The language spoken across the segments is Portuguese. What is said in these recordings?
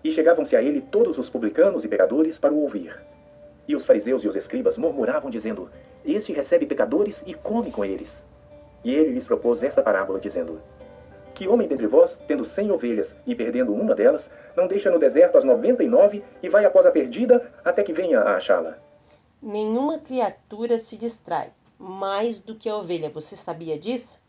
E chegavam-se a ele todos os publicanos e pecadores para o ouvir. E os fariseus e os escribas murmuravam, dizendo: Este recebe pecadores e come com eles. E ele lhes propôs esta parábola, dizendo: Que homem dentre vós, tendo 100 ovelhas e perdendo uma delas, não deixa no deserto as 99 e vai após a perdida até que venha a achá-la? Nenhuma criatura se distrai mais do que a ovelha. Você sabia disso?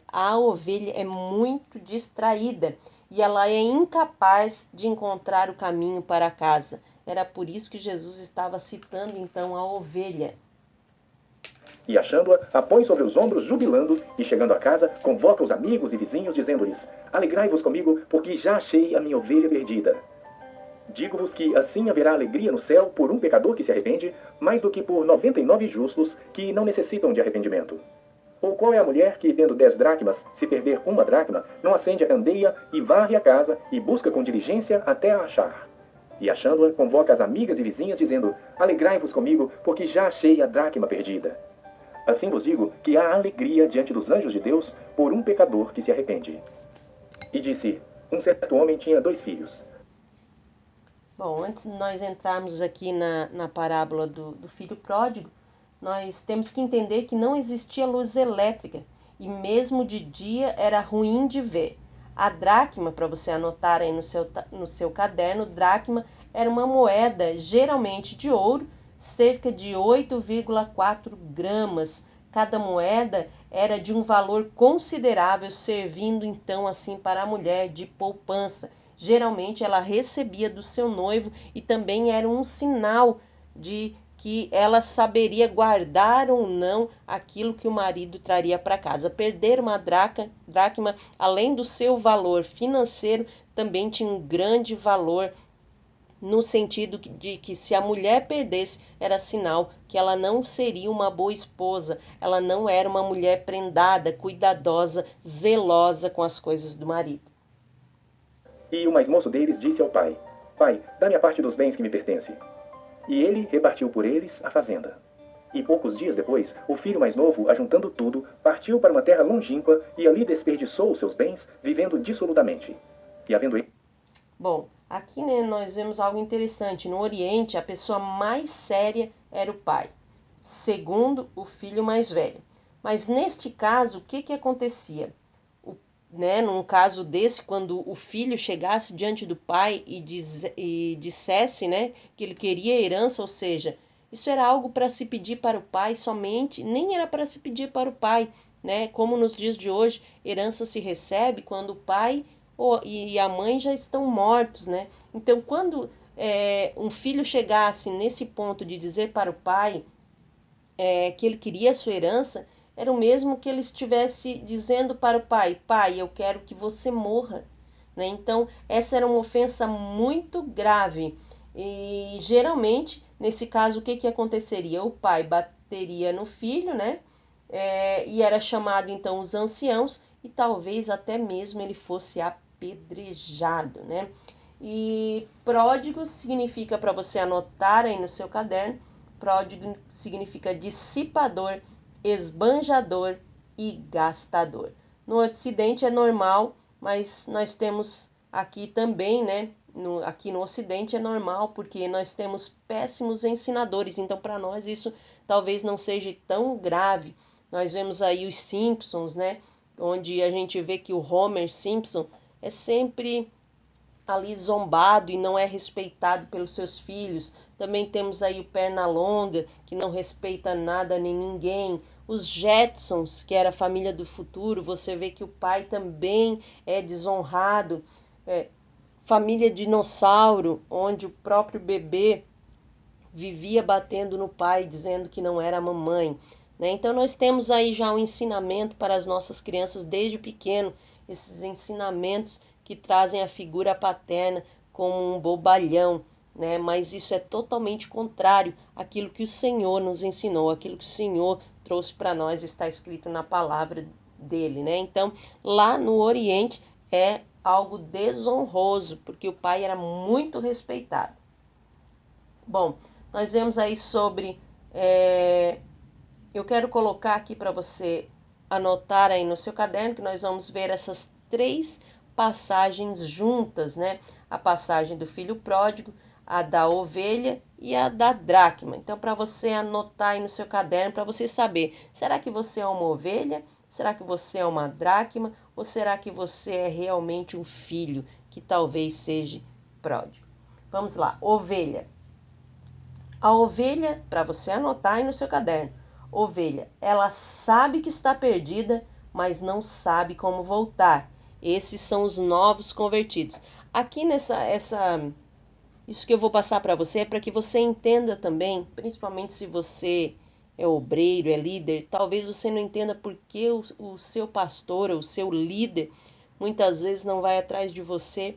A ovelha é muito distraída e ela é incapaz de encontrar o caminho para casa. Era por isso que Jesus estava citando então a ovelha. E achando-a, a põe sobre os ombros, jubilando, e chegando a casa, convoca os amigos e vizinhos, dizendo-lhes: Alegrai-vos comigo, porque já achei a minha ovelha perdida. Digo-vos que assim haverá alegria no céu por um pecador que se arrepende, mais do que por 99 justos que não necessitam de arrependimento. Ou qual é a mulher que, tendo 10 dracmas, se perder uma dracma, não acende a candeia e varre a casa e busca com diligência até a achar? E achando-a, convoca as amigas e vizinhas, dizendo: Alegrai-vos comigo, porque já achei a dracma perdida. Assim vos digo que há alegria diante dos anjos de Deus por um pecador que se arrepende. E disse: Um certo homem tinha 2 filhos. Bom, antes de nós entrarmos aqui na parábola do filho pródigo, nós temos que entender que não existia luz elétrica e mesmo de dia era ruim de ver. A dracma, para você anotar aí no seu caderno, dracma era uma moeda geralmente de ouro, cerca de 8,4 gramas. Cada moeda era de um valor considerável, servindo então assim para a mulher de poupança. Geralmente ela recebia do seu noivo e também era um sinal de que ela saberia guardar ou não aquilo que o marido traria para casa. Perder uma dracma, além do seu valor financeiro, também tinha um grande valor no sentido de que se a mulher perdesse, era sinal que ela não seria uma boa esposa, ela não era uma mulher prendada, cuidadosa, zelosa com as coisas do marido. E o mais moço deles disse ao pai: Pai, dá-me a parte dos bens que me pertence. E ele repartiu por eles a fazenda. E poucos dias depois, o filho mais novo, ajuntando tudo, partiu para uma terra longínqua e ali desperdiçou os seus bens, vivendo dissolutamente. E havendo ele... Bom, aqui né, nós vemos algo interessante. No Oriente, a pessoa mais séria era o pai, segundo o filho mais velho. Mas neste caso, o que acontecia? Num caso desse, quando o filho chegasse diante do pai e dissesse, né, que ele queria herança, ou seja, isso era algo para se pedir para o pai somente, nem era para se pedir para o pai, né? Como nos dias de hoje, herança se recebe quando o pai e a mãe já estão mortos, né? Então, quando um filho chegasse nesse ponto de dizer para o pai que ele queria a sua herança, era o mesmo que ele estivesse dizendo para o pai: Pai, eu quero que você morra. Né? Então, essa era uma ofensa muito grave. E geralmente, nesse caso, o que aconteceria? O pai bateria no filho, né? E era chamado então os anciãos, e talvez até mesmo ele fosse apedrejado, né? E pródigo significa, para você anotar aí no seu caderno, pródigo significa dissipador, esbanjador e gastador. No Ocidente é normal, mas nós temos aqui também, né? Aqui no Ocidente é normal porque nós temos péssimos ensinadores, então para nós isso talvez não seja tão grave. Nós vemos aí os Simpsons, né? Onde a gente vê que o Homer Simpson é sempre ali zombado e não é respeitado pelos seus filhos. Também temos aí o Pernalonga, que não respeita nada nem ninguém. Os Jetsons, que era a família do futuro, você vê que o pai também é desonrado. Família Dinossauro, onde o próprio bebê vivia batendo no pai, dizendo que não era a mamãe. Né? Então nós temos aí já um ensinamento para as nossas crianças desde pequeno, esses ensinamentos que trazem a figura paterna como um bobalhão, né? Mas isso é totalmente contrário àquilo que o Senhor nos ensinou, aquilo que o Senhor trouxe para nós, está escrito na palavra dele, né? Então, lá no Oriente é algo desonroso, porque o pai era muito respeitado. Bom, nós vemos aí sobre. Eu quero colocar aqui para você anotar aí no seu caderno que nós vamos ver essas 3 passagens juntas, né? A passagem do filho pródigo, a da ovelha e a da dracma. Então, para você anotar aí no seu caderno, para você saber, será que você é uma ovelha? Será que você é uma dracma? Ou será que você é realmente um filho que talvez seja pródigo? Vamos lá, ovelha. A ovelha, para você anotar aí no seu caderno, ovelha, ela sabe que está perdida, mas não sabe como voltar. Esses são os novos convertidos. Aqui isso que eu vou passar para você é para que você entenda também, principalmente se você é obreiro, é líder, talvez você não entenda por que o seu pastor ou o seu líder muitas vezes não vai atrás de você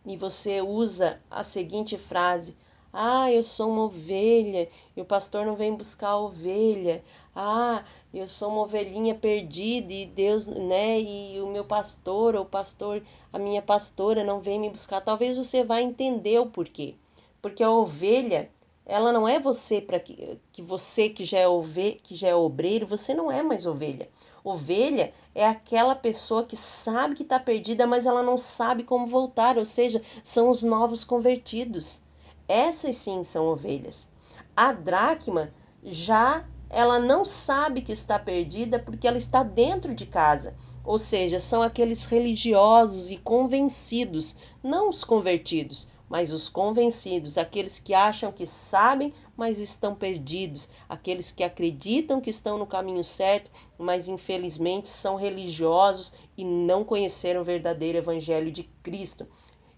e você usa a seguinte frase: ah, eu sou uma ovelha e o pastor não vem buscar a ovelha. Ah, eu sou uma ovelhinha perdida e Deus, né? E o meu pastor ou o pastor, a minha pastora não vem me buscar. Talvez você vá entender o porquê. Porque a ovelha, ela não é você para que você que já é obreiro, você não é mais ovelha. Ovelha é aquela pessoa que sabe que está perdida, mas ela não sabe como voltar, ou seja, são os novos convertidos. Essas sim são ovelhas. A dracma já ela não sabe que está perdida porque ela está dentro de casa. Ou seja, são aqueles religiosos e convencidos, não os convertidos, mas os convencidos, aqueles que acham que sabem, mas estão perdidos, aqueles que acreditam que estão no caminho certo, mas infelizmente são religiosos e não conheceram o verdadeiro evangelho de Cristo.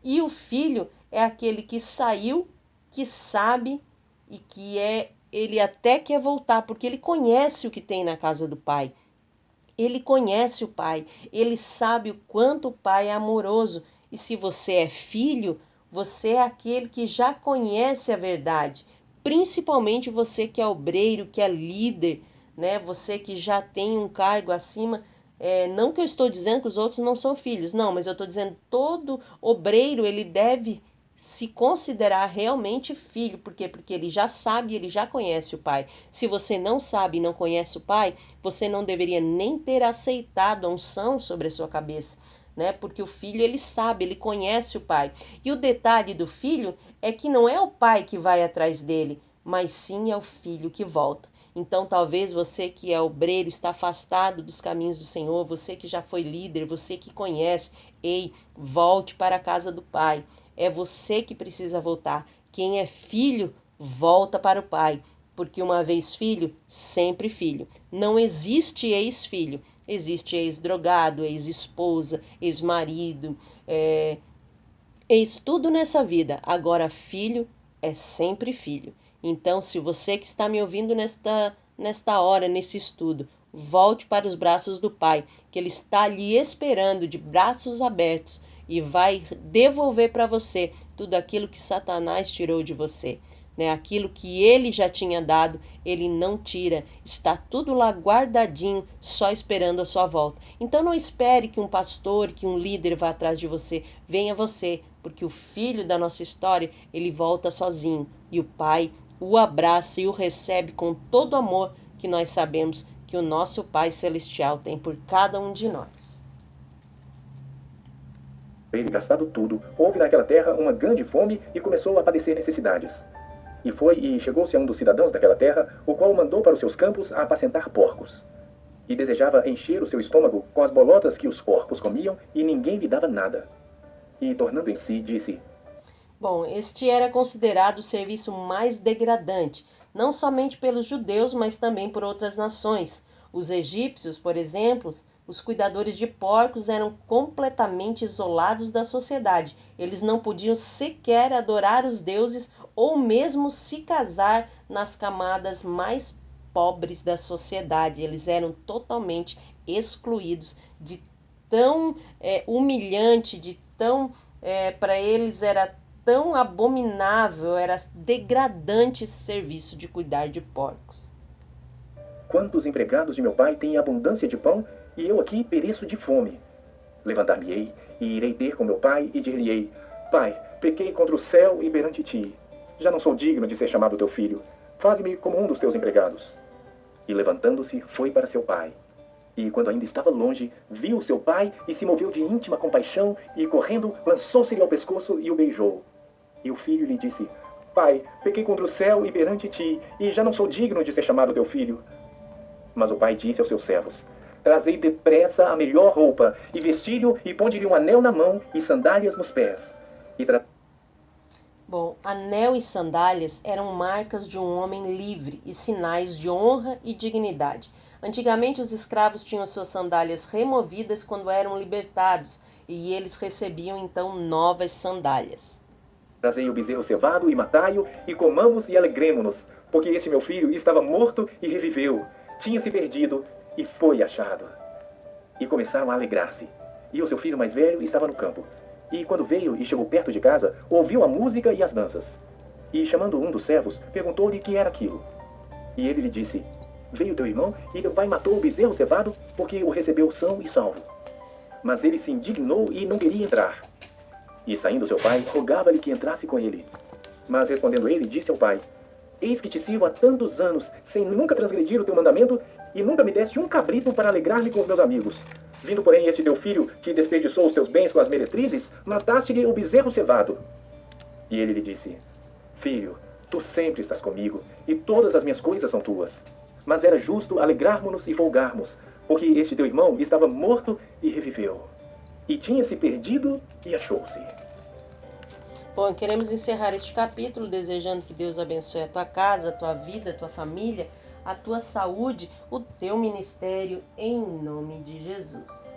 E o filho é aquele que saiu, que sabe e ele até quer voltar, porque ele conhece o que tem na casa do pai. Ele conhece o pai, ele sabe o quanto o pai é amoroso. E se você é filho, você é aquele que já conhece a verdade. Principalmente você que é obreiro, que é líder, né? Você que já tem um cargo acima. Não que eu estou dizendo que os outros não são filhos, não, mas eu estou dizendo todo obreiro ele deve se considerar realmente filho. Por quê? Porque ele já sabe, ele já conhece o pai. Se você não sabe e não conhece o pai, você não deveria nem ter aceitado a unção sobre a sua cabeça, né? Porque o filho, ele sabe, ele conhece o pai. E o detalhe do filho é que não é o pai que vai atrás dele, mas sim é o filho que volta. Então, talvez você que é obreiro, está afastado dos caminhos do Senhor, você que já foi líder, você que conhece, ei, volte para a casa do pai. É você que precisa voltar. Quem é filho, volta para o pai. Porque uma vez filho, sempre filho. Não existe ex-filho. Existe ex-drogado, ex-esposa, ex-marido, ex tudo nessa vida. Agora, filho é sempre filho. Então, se você que está me ouvindo nesta hora, nesse estudo, volte para os braços do Pai, que Ele está ali esperando de braços abertos e vai devolver para você tudo aquilo que Satanás tirou de você. Né? Aquilo que ele já tinha dado, ele não tira. Está tudo lá guardadinho, só esperando a sua volta. Então não espere que um pastor, que um líder vá atrás de você. Venha você, porque o filho da nossa história, ele volta sozinho. E o pai o abraça e o recebe com todo o amor que nós sabemos que o nosso Pai Celestial tem por cada um de nós. Ele gastado tudo, houve naquela terra uma grande fome e começou a padecer necessidades. E foi e chegou-se a um dos cidadãos daquela terra, o qual o mandou para os seus campos a apacentar porcos. E desejava encher o seu estômago com as bolotas que os porcos comiam, e ninguém lhe dava nada. E, tornando em si, disse: Bom, este era considerado o serviço mais degradante, não somente pelos judeus, mas também por outras nações. Os egípcios, por exemplo, os cuidadores de porcos eram completamente isolados da sociedade. Eles não podiam sequer adorar os deuses ou mesmo se casar nas camadas mais pobres da sociedade. Eles eram totalmente excluídos de tão humilhante, de tão para eles era tão abominável, era degradante esse serviço de cuidar de porcos. Quantos empregados de meu pai têm abundância de pão, e eu aqui pereço de fome? Levantar-me-ei, e irei ter com meu pai, e dir-lhe-ei: Pai, pequei contra o céu e perante ti. Já não sou digno de ser chamado teu filho. Faze-me como um dos teus empregados. E levantando-se, foi para seu pai. E quando ainda estava longe, viu seu pai e se moveu de íntima compaixão e, correndo, lançou-se-lhe ao pescoço e o beijou. E o filho lhe disse: Pai, pequei contra o céu e perante ti, e já não sou digno de ser chamado teu filho. Mas o pai disse aos seus servos: Trazei depressa a melhor roupa, e vesti-lhe e ponde-lhe um anel na mão e sandálias nos pés. Bom, anel e sandálias eram marcas de um homem livre e sinais de honra e dignidade. Antigamente, os escravos tinham suas sandálias removidas quando eram libertados, e eles recebiam então novas sandálias. Trazei o bezerro cevado e matai-o, e comamos e alegremo-nos, porque esse meu filho estava morto e reviveu, tinha se perdido e foi achado. E começaram a alegrar-se. E o seu filho mais velho estava no campo. E quando veio e chegou perto de casa, ouviu a música e as danças. E chamando um dos servos, perguntou-lhe que era aquilo. E ele lhe disse: Veio teu irmão, e teu pai matou o bezerro cevado, porque o recebeu são e salvo. Mas ele se indignou e não queria entrar. E saindo seu pai, rogava-lhe que entrasse com ele. Mas respondendo ele, disse ao pai: Eis que te sirvo há tantos anos, sem nunca transgredir o teu mandamento, e nunca me deste um cabrito para alegrar-me com os meus amigos. Vindo, porém, este teu filho, que desperdiçou os teus bens com as meretrizes, mataste-lhe o bezerro cevado. E ele lhe disse: Filho, tu sempre estás comigo, e todas as minhas coisas são tuas. Mas era justo alegrarmos-nos e folgarmos, porque este teu irmão estava morto e reviveu, e tinha se perdido e achou-se. Bom, queremos encerrar este capítulo desejando que Deus abençoe a tua casa, a tua vida, a tua família, a tua saúde, o teu ministério, em nome de Jesus.